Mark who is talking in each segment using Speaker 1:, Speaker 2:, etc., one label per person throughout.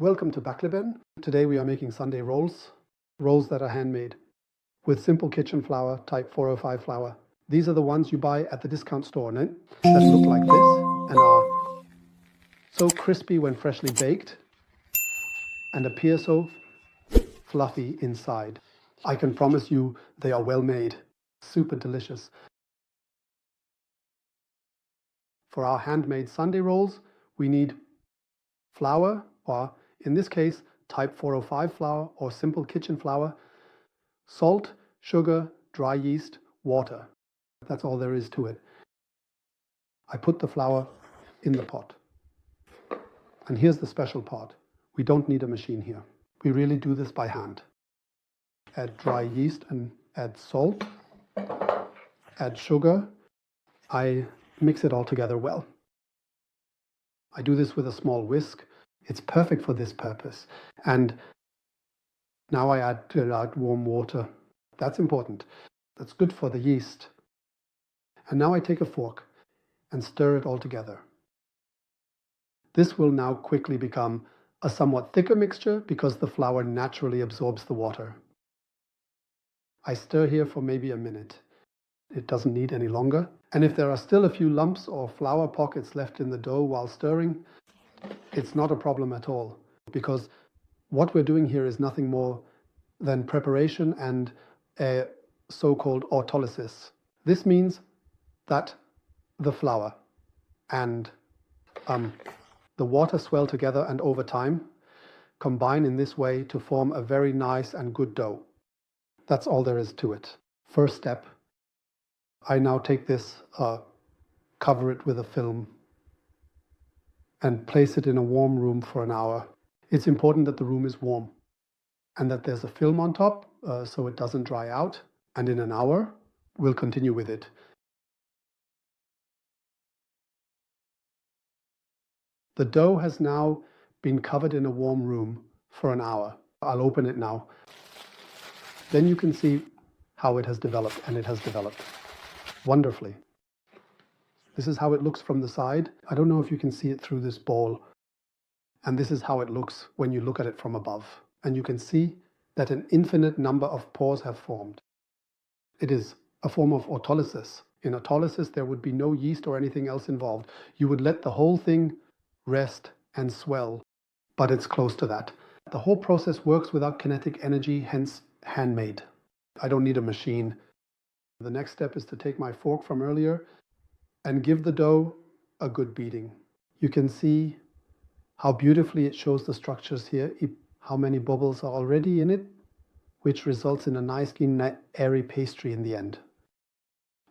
Speaker 1: Welcome to Bakleben. Today we are making Sunday rolls that are handmade with simple kitchen flour, type 405 flour. These are the ones you buy at the discount store, that look like this and are so crispy when freshly baked and appear so fluffy inside. I can promise you they are well made, super delicious. For our handmade Sunday rolls, we need flour, or in this case, type 405 flour or simple kitchen flour, salt, sugar, dry yeast, water. That's all there is to it. I put the flour in the pot. And here's the special part. We don't need a machine here. We really do this by hand. Add dry yeast and add salt, add sugar. I mix it all together well. I do this with a small whisk. It's perfect for this purpose. And now I add warm water. That's important. That's good for the yeast. And now I take a fork and stir it all together. This will now quickly become a somewhat thicker mixture because the flour naturally absorbs the water. I stir here for maybe a minute. It doesn't need any longer. And if there are still a few lumps or flour pockets left in the dough while stirring, it's not a problem at all, because what we're doing here is nothing more than preparation and a so-called autolysis. This means that the flour and the water swell together and over time combine in this way to form a very nice and good dough. That's all there is to it. First step, I now take this, cover it with a film and place it in a warm room for an hour. It's important that the room is warm and that there's a film on top so it doesn't dry out. And in an hour, we'll continue with it. The dough has now been covered in a warm room for an hour. I'll open it now. Then you can see how it has developed, and it has developed wonderfully. This is how it looks from the side. I don't know if you can see it through this bowl. And this is how it looks when you look at it from above. And you can see that an infinite number of pores have formed. It is a form of autolysis. In autolysis, there would be no yeast or anything else involved. You would let the whole thing rest and swell, but it's close to that. The whole process works without kinetic energy, hence handmade. I don't need a machine. The next step is to take my fork from earlier and give the dough a good beating. You can see how beautifully it shows the structures here, how many bubbles are already in it, which results in a nice, airy pastry in the end.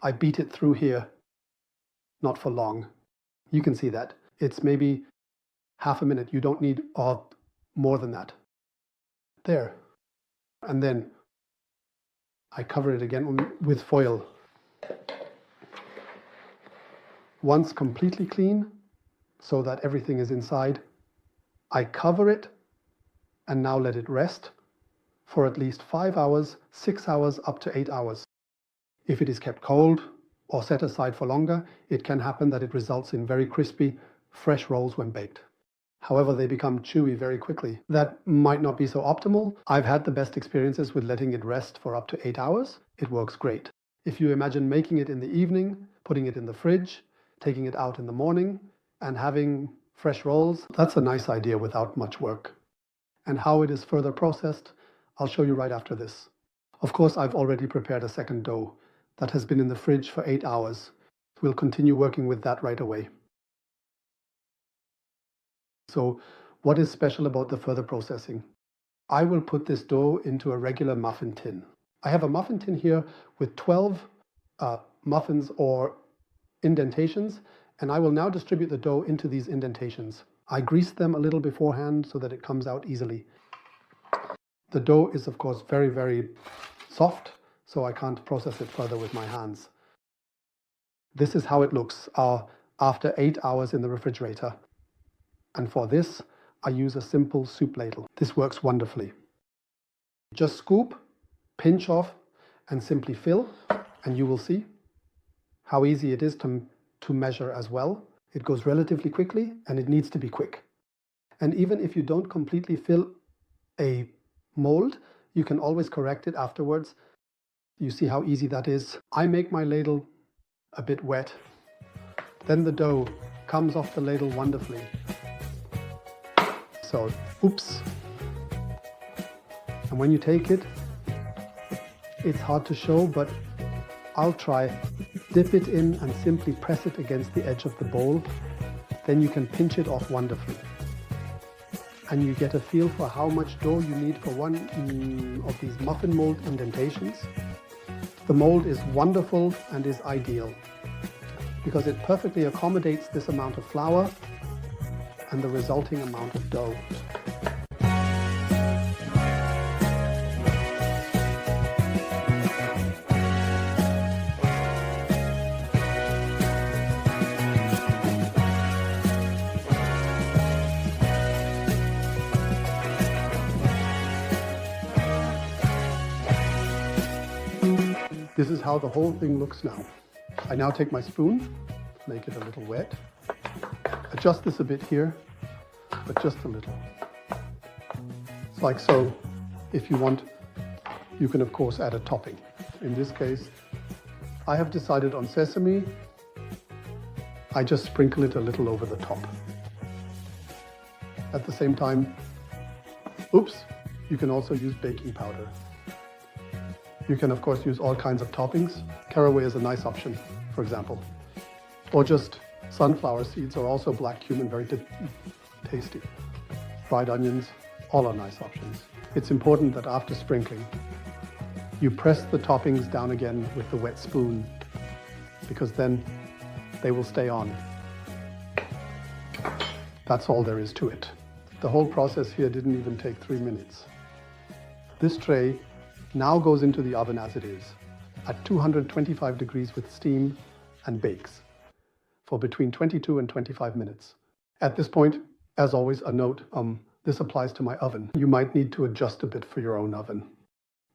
Speaker 1: I beat it through here, not for long. You can see that. It's maybe half a minute. You don't need more than that. There. And then I cover it again with foil. Once completely clean, so that everything is inside, I cover it and now let it rest for at least 5 hours, 6 hours, up to 8 hours. If it is kept cold or set aside for longer, it can happen that it results in very crispy, fresh rolls when baked. However, they become chewy very quickly. That might not be so optimal. I've had the best experiences with letting it rest for up to 8 hours. It works great. If you imagine making it in the evening, putting it in the fridge, taking it out in the morning, and having fresh rolls, that's a nice idea without much work. And how it is further processed, I'll show you right after this. Of course, I've already prepared a second dough that has been in the fridge for 8 hours. We'll continue working with that right away. So what is special about the further processing? I will put this dough into a regular muffin tin. I have a muffin tin here with 12 muffins or indentations, and I will now distribute the dough into these indentations. I grease them a little beforehand so that it comes out easily. The dough is of course very, very soft, so I can't process it further with my hands. This is how it looks after 8 hours in the refrigerator. And for this, I use a simple soup ladle. This works wonderfully. Just scoop, pinch off, and simply fill, and you will see how easy it is to measure as well. It goes relatively quickly, and it needs to be quick. And even if you don't completely fill a mold, you can always correct it afterwards. You see how easy that is? I make my ladle a bit wet. Then the dough comes off the ladle wonderfully. So, oops. And when you take it, it's hard to show, but I'll try. Dip it in and simply press it against the edge of the bowl. Then you can pinch it off wonderfully. And you get a feel for how much dough you need for one of these muffin mold indentations. The mold is wonderful and is ideal because it perfectly accommodates this amount of flour and the resulting amount of dough. This is how the whole thing looks now. I now take my spoon, make it a little wet, adjust this a bit here, but just a little. It's like so. If you want, you can of course add a topping. In this case, I have decided on sesame. I just sprinkle it a little over the top. At the same time, oops, you can also use baking powder. You can of course use all kinds of toppings. Caraway is a nice option, for example. Or just sunflower seeds, or also black cumin, very tasty. Fried onions, all are nice options. It's important that after sprinkling, you press the toppings down again with the wet spoon, because then they will stay on. That's all there is to it. The whole process here didn't even take 3 minutes. This tray now goes into the oven as it is, at 225 degrees with steam, and bakes for between 22 and 25 minutes. At this point, as always, a note, this applies to my oven. You might need to adjust a bit for your own oven.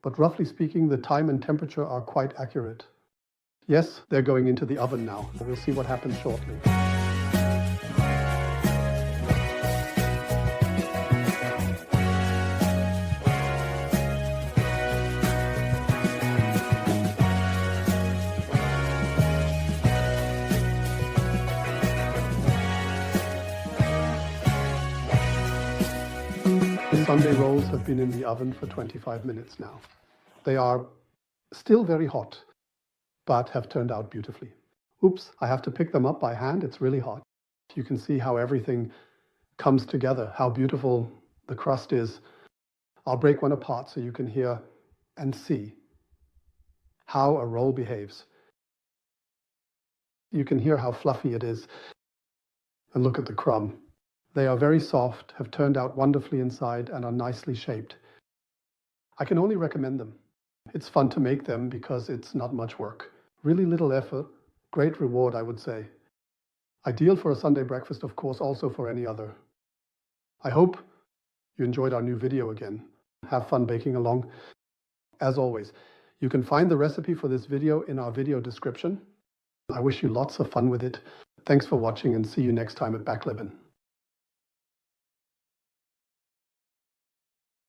Speaker 1: But roughly speaking, the time and temperature are quite accurate. Yes, they're going into the oven now. We'll see what happens shortly. The Sunday rolls have been in the oven for 25 minutes now. They are still very hot, but have turned out beautifully. Oops, I have to pick them up by hand. It's really hot. You can see how everything comes together, how beautiful the crust is. I'll break one apart so you can hear and see how a roll behaves. You can hear how fluffy it is. And look at the crumb. They are very soft, have turned out wonderfully inside, and are nicely shaped. I can only recommend them. It's fun to make them because it's not much work. Really little effort, great reward, I would say. Ideal for a Sunday breakfast, of course, also for any other. I hope you enjoyed our new video again. Have fun baking along. As always, you can find the recipe for this video in our video description. I wish you lots of fun with it. Thanks for watching, and see you next time at Backleben.